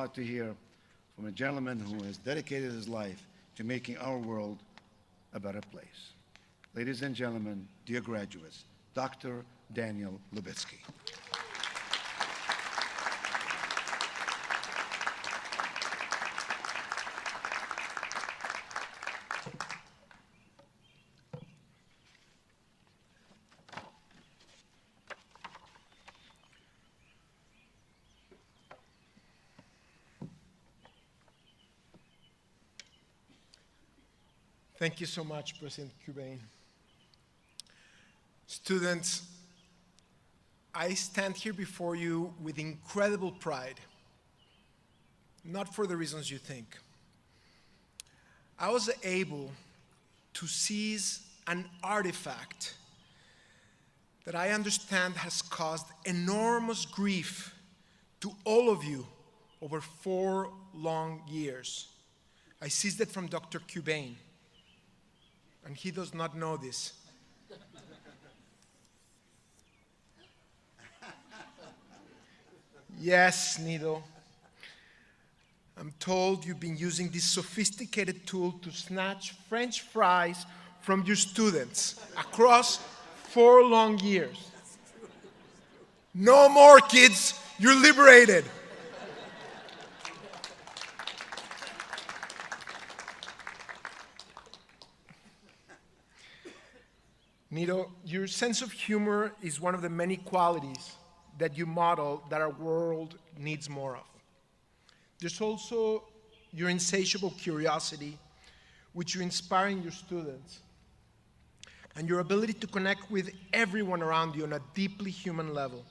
about to hear from a gentleman who has dedicated his life to making our world a better place. Ladies and gentlemen, dear graduates, Dr. Daniel Lubetzky. Thank you so much, President Qubein. Students, I stand here before you with incredible pride, not for the reasons you think. I was able to seize an artifact that I understand has caused enormous grief to all of you over 4 long years. I seized it from Dr. Qubein. And he does not know this. Yes, Nido. I'm told you've been using this sophisticated tool to snatch French fries from your students across 4 long years. No more, kids. You're liberated. Nido, your sense of humor is one of the many qualities that you model that our world needs more of. There's also your insatiable curiosity, which you inspire in your students, and your ability to connect with everyone around you on a deeply human level.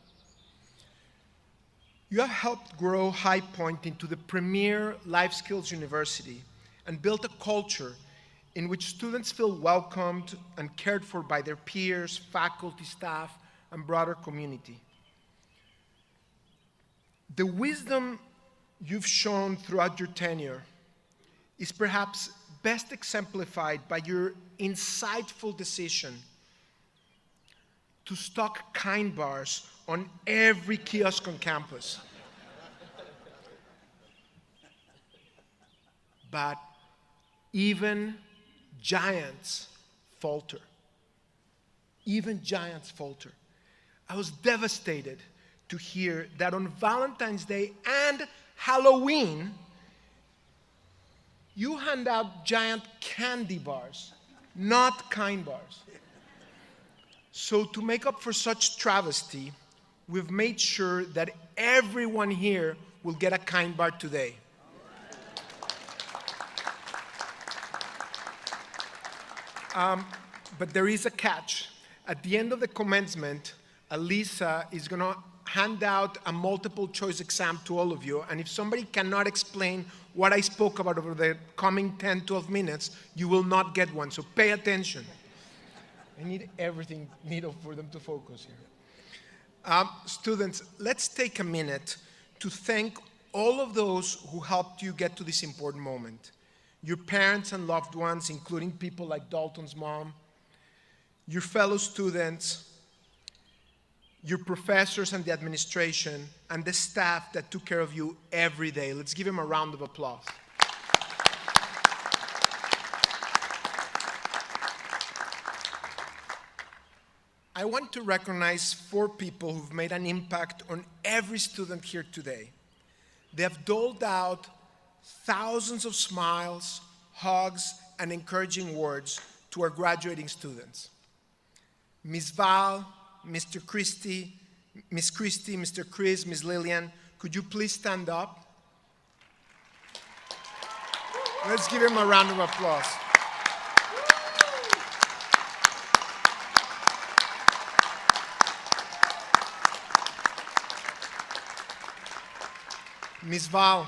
You have helped grow High Point into the premier life skills university and built a culture in which students feel welcomed and cared for by their peers, faculty, staff, and broader community. The wisdom you've shown throughout your tenure is perhaps best exemplified by your insightful decision to stock Kind bars on every kiosk on campus. But even giants falter. Even giants falter. I was devastated to hear that on Valentine's Day and Halloween, you hand out giant candy bars, not Kind bars. So to make up for such travesty, we've made sure that everyone here will get a Kind bar today. But there is a catch. At the end of the commencement, Alisa is going to hand out a multiple choice exam to all of you, and if somebody cannot explain what I spoke about over the coming 10, 12 minutes, you will not get one, so pay attention. I need everything needed for them to focus here. Students, let's take a minute to thank all of those who helped you get to this important moment. Your parents and loved ones, including people like Dalton's mom, your fellow students, your professors and the administration, and the staff that took care of you every day. Let's give them a round of applause. I want to recognize 4 people who've made an impact on every student here today. They have doled out thousands of smiles, hugs, and encouraging words to our graduating students. Ms. Val, Mr. Christie, Ms. Christie, Mr. Chris, Ms. Lillian, could you please stand up? Let's give him a round of applause. Ms. Val,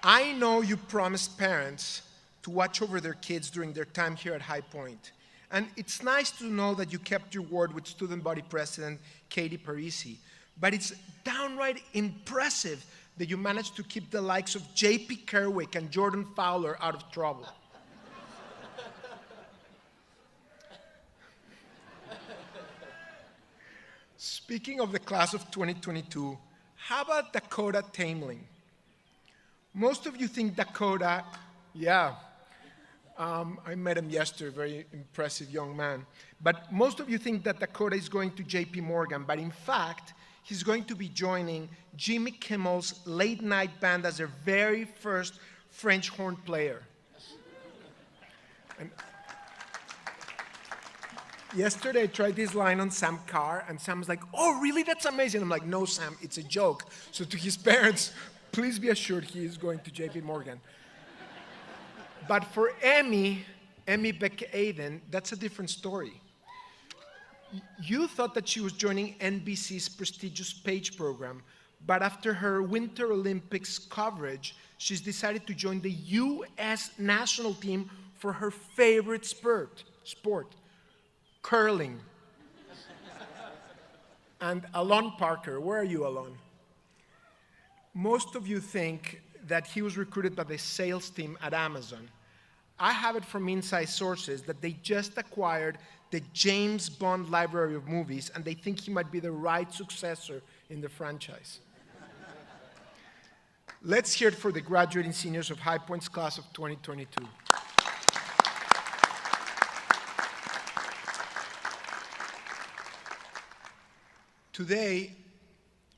I know you promised parents to watch over their kids during their time here at High Point. And it's nice to know that you kept your word with Student Body President Katie Parisi. But it's downright impressive that you managed to keep the likes of J.P. Kerwick and Jordan Fowler out of trouble. Speaking of the class of 2022, how about Dakota Taimling? Most of you think Dakota, yeah, I met him yesterday, very impressive young man. But most of you think that Dakota is going to JP Morgan, but in fact, he's going to be joining Jimmy Kimmel's late night band as their very first French horn player. And yesterday, I tried this line on Sam Carr, and Sam was like, "Oh, really? That's amazing." I'm like, "No, Sam, it's a joke." So to his parents, please be assured he is going to JP Morgan. But for Emmy Beck-Aden, that's a different story. You thought that she was joining NBC's prestigious Page program, but after her Winter Olympics coverage, she's decided to join the U.S. national team for her favorite sport, curling. And Alon Parker, where are you, Alon? Most of you think that he was recruited by the sales team at Amazon. I have it from inside sources that they just acquired the James Bond library of movies, and they think he might be the right successor in the franchise. Let's hear it for the graduating seniors of High Point's class of 2022. Today,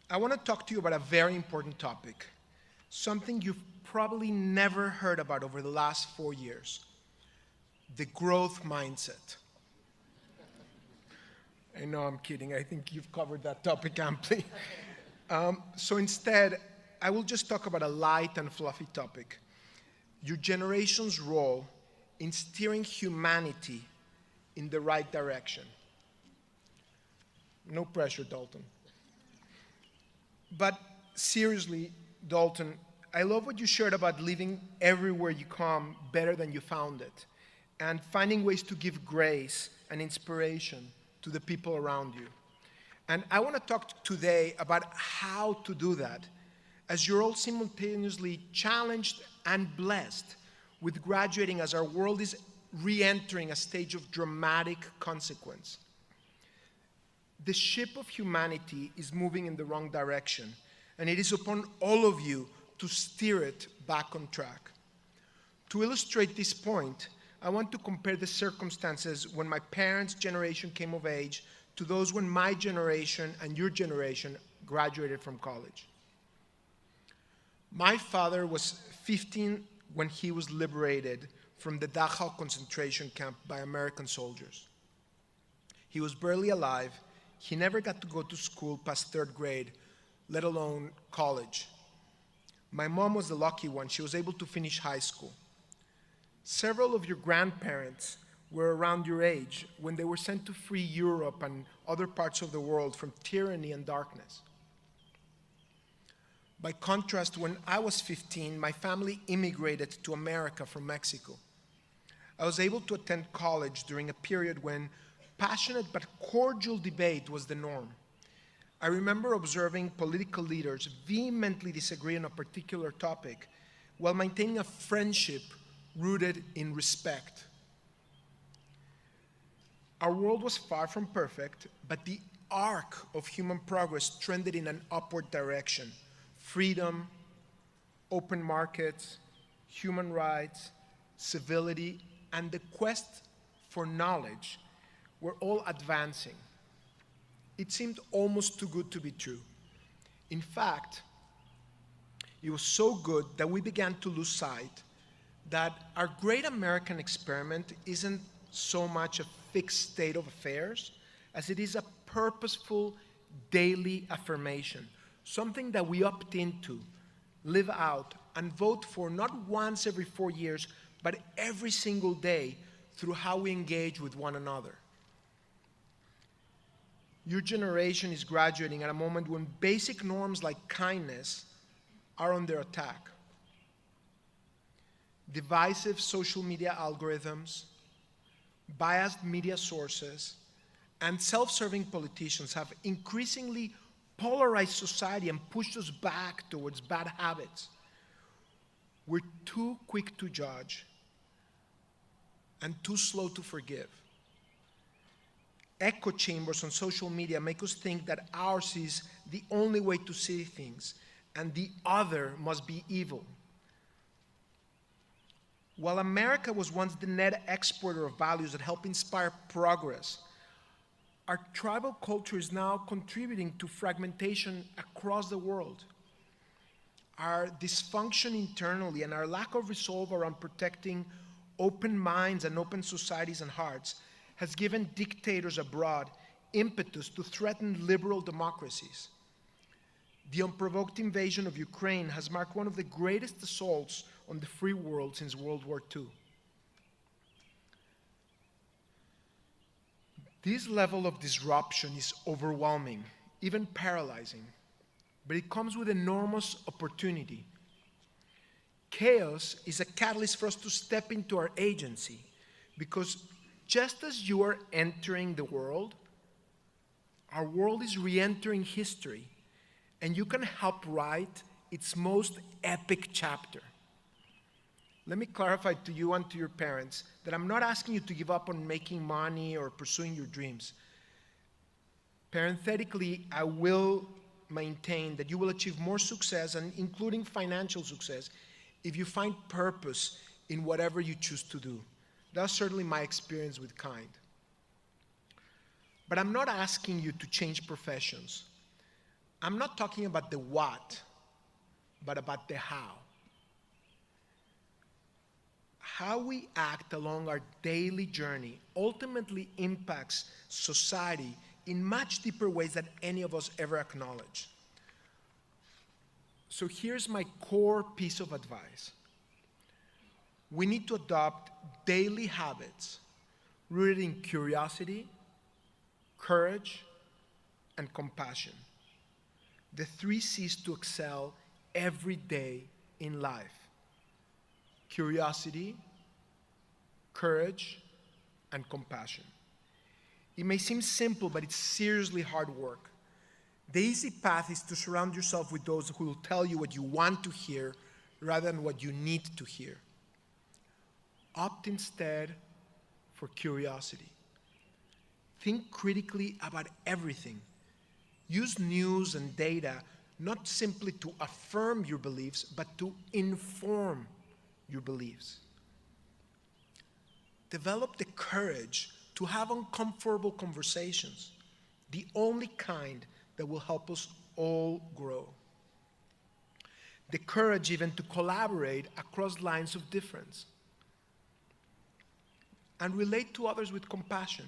I want to talk to you about a very important topic, something you've probably never heard about over the last 4 years: the growth mindset. I know I'm kidding. I think you've covered that topic amply. So instead, I will just talk about a light and fluffy topic: your generation's role in steering humanity in the right direction. No pressure, Dalton. But seriously, Dalton, I love what you shared about living everywhere you come better than you found it, and finding ways to give grace and inspiration to the people around you. And I want to talk today about how to do that, as you're all simultaneously challenged and blessed with graduating as our world is re-entering a stage of dramatic consequence. The ship of humanity is moving in the wrong direction, and it is upon all of you to steer it back on track. To illustrate this point, I want to compare the circumstances when my parents' generation came of age to those when my generation and your generation graduated from college. My father was 15 when he was liberated from the Dachau concentration camp by American soldiers. He was barely alive. He never got to go to school past 3rd grade, let alone college. My mom was the lucky one. She was able to finish high school. Several of your grandparents were around your age when they were sent to free Europe and other parts of the world from tyranny and darkness. By contrast, when I was 15, my family immigrated to America from Mexico. I was able to attend college during a period when passionate but cordial debate was the norm. I remember observing political leaders vehemently disagree on a particular topic while maintaining a friendship rooted in respect. Our world was far from perfect, but the arc of human progress trended in an upward direction. Freedom, open markets, human rights, civility, and the quest for knowledge were all advancing. It seemed almost too good to be true. In fact, it was so good that we began to lose sight that our great American experiment isn't so much a fixed state of affairs as it is a purposeful daily affirmation, something that we opt into, live out, and vote for not once every 4 years, but every single day through how we engage with one another. Your generation is graduating at a moment when basic norms like kindness are under attack. Divisive social media algorithms, biased media sources, and self-serving politicians have increasingly polarized society and pushed us back towards bad habits. We're too quick to judge and too slow to forgive. Echo chambers on social media make us think that ours is the only way to see things and the other must be evil. While America was once the net exporter of values that help inspire progress, our tribal culture is now contributing to fragmentation across the world. Our dysfunction internally and our lack of resolve around protecting open minds and open societies and hearts has given dictators abroad impetus to threaten liberal democracies. The unprovoked invasion of Ukraine has marked one of the greatest assaults on the free world since World War II. This level of disruption is overwhelming, even paralyzing, but it comes with enormous opportunity. Chaos is a catalyst for us to step into our agency, because just as you are entering the world, our world is re-entering history, and you can help write its most epic chapter. Let me clarify to you and to your parents that I'm not asking you to give up on making money or pursuing your dreams. Parenthetically, I will maintain that you will achieve more success, and including financial success, if you find purpose in whatever you choose to do. That's certainly my experience with Kind. But I'm not asking you to change professions. I'm not talking about the what, but about the how. How we act along our daily journey ultimately impacts society in much deeper ways than any of us ever acknowledge. So here's my core piece of advice. We need to adopt daily habits rooted in curiosity, courage, and compassion. The 3 C's to excel every day in life: curiosity, courage, and compassion. It may seem simple, but it's seriously hard work. The easy path is to surround yourself with those who will tell you what you want to hear rather than what you need to hear. Opt instead for curiosity. Think critically about everything. Use news and data not simply to affirm your beliefs, but to inform your beliefs. Develop the courage to have uncomfortable conversations, the only kind that will help us all grow. The courage even to collaborate across lines of difference. And relate to others with compassion.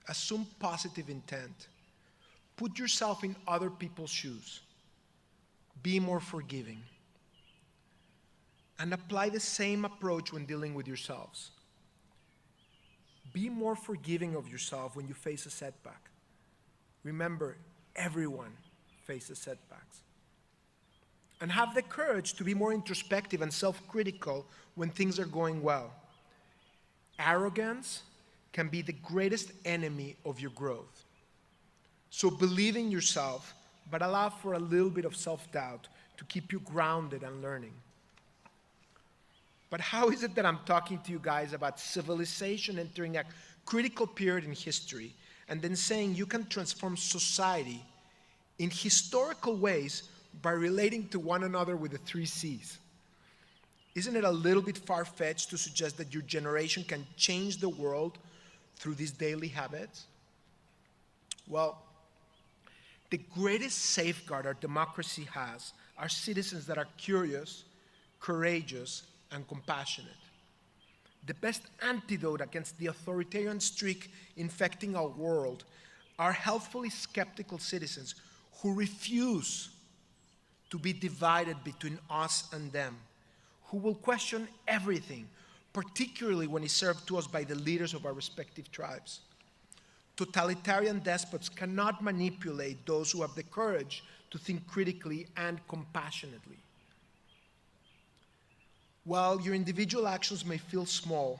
Assume positive intent. Put yourself in other people's shoes. Be more forgiving. And apply the same approach when dealing with yourselves. Be more forgiving of yourself when you face a setback. Remember, everyone faces setbacks. And have the courage to be more introspective and self-critical when things are going well. Arrogance can be the greatest enemy of your growth. So believe in yourself, but allow for a little bit of self-doubt to keep you grounded and learning. But how is it that I'm talking to you guys about civilization entering a critical period in history and then saying you can transform society in historical ways by relating to one another with the 3 C's? Isn't it a little bit far-fetched to suggest that your generation can change the world through these daily habits? Well, the greatest safeguard our democracy has are citizens that are curious, courageous, and compassionate. The best antidote against the authoritarian streak infecting our world are healthfully skeptical citizens who refuse to be divided between us and them, who will question everything, particularly when it's served to us by the leaders of our respective tribes. Totalitarian despots cannot manipulate those who have the courage to think critically and compassionately. While your individual actions may feel small,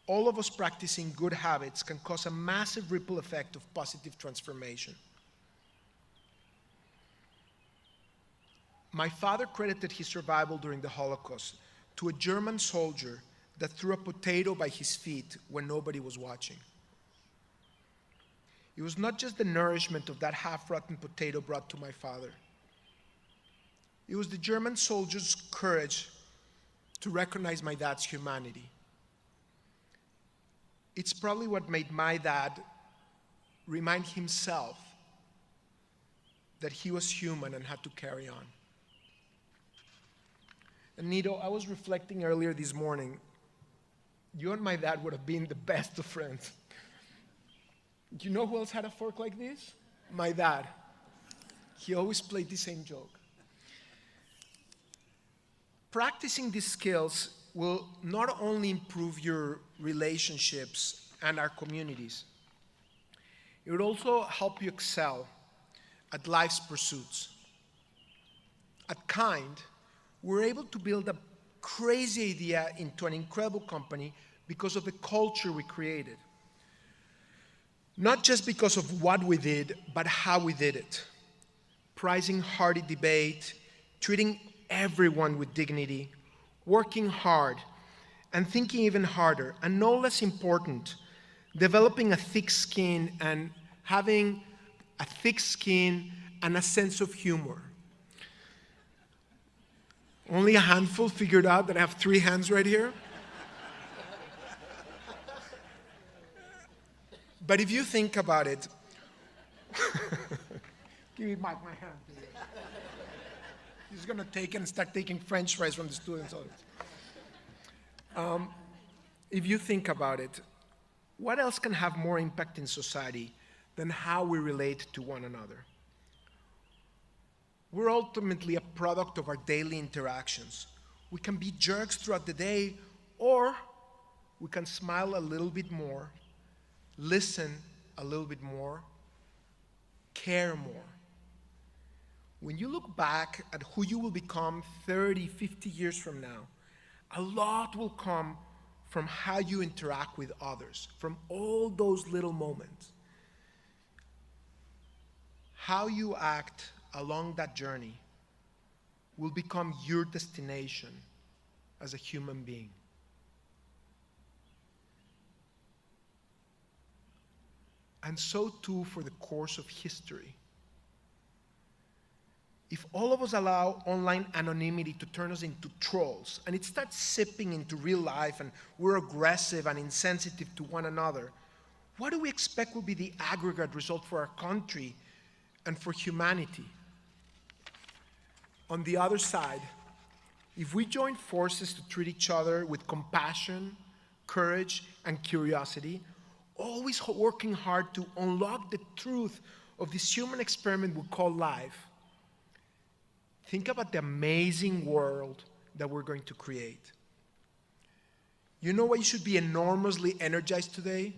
all of us practicing good habits can cause a massive ripple effect of positive transformation. My father credited his survival during the Holocaust to a German soldier that threw a potato by his feet when nobody was watching. It was not just the nourishment of that half-rotten potato brought to my father. It was the German soldier's courage to recognize my dad's humanity. It's probably what made my dad remind himself that he was human and had to carry on. And Nido, I was reflecting earlier this morning, you and my dad would have been the best of friends. Do you know who else had a fork like this? My dad. He always played the same joke. Practicing these skills will not only improve your relationships and our communities, it will also help you excel at life's pursuits. At Kind, we're able to build a crazy idea into an incredible company because of the culture we created. Not just because of what we did, but how we did it. Prizing hearty debate, treating everyone with dignity, working hard, and thinking even harder, and no less important, developing a thick skin and having a thick skin and a sense of humor. Only a handful figured out that I have 3 hands right here. But if you think about it, give me back my hand. He's going to take it and start taking French fries from the students. If you think about it, what else can have more impact in society than how we relate to one another? We're ultimately a product of our daily interactions. We can be jerks throughout the day, or we can smile a little bit more, listen a little bit more, care more. When you look back at who you will become 30, 50 years from now, a lot will come from how you interact with others, from all those little moments. How you act along that journey will become your destination as a human being. And so too for the course of history. If all of us allow online anonymity to turn us into trolls, and it starts sipping into real life, and we're aggressive and insensitive to one another, what do we expect will be the aggregate result for our country and for humanity? On the other side, if we join forces to treat each other with compassion, courage, and curiosity, always working hard to unlock the truth of this human experiment we call life, think about the amazing world that we're going to create. You know why you should be enormously energized today?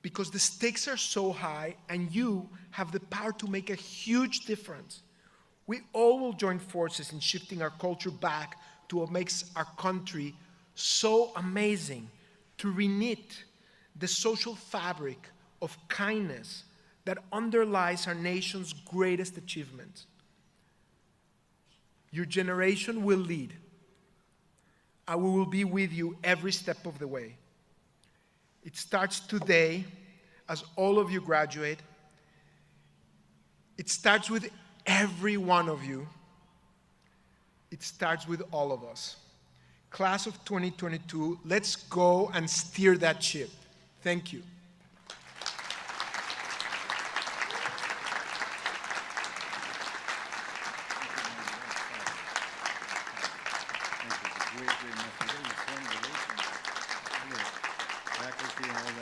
Because the stakes are so high and you have the power to make a huge difference. We all will join forces in shifting our culture back to what makes our country so amazing, to reknit the social fabric of kindness that underlies our nation's greatest achievements. Your generation will lead, and we will be with you every step of the way. It starts today as all of you graduate. It starts with every one of you. It starts with all of us. Class of 2022, let's go and steer that ship. Thank you. Great message. Faculty and all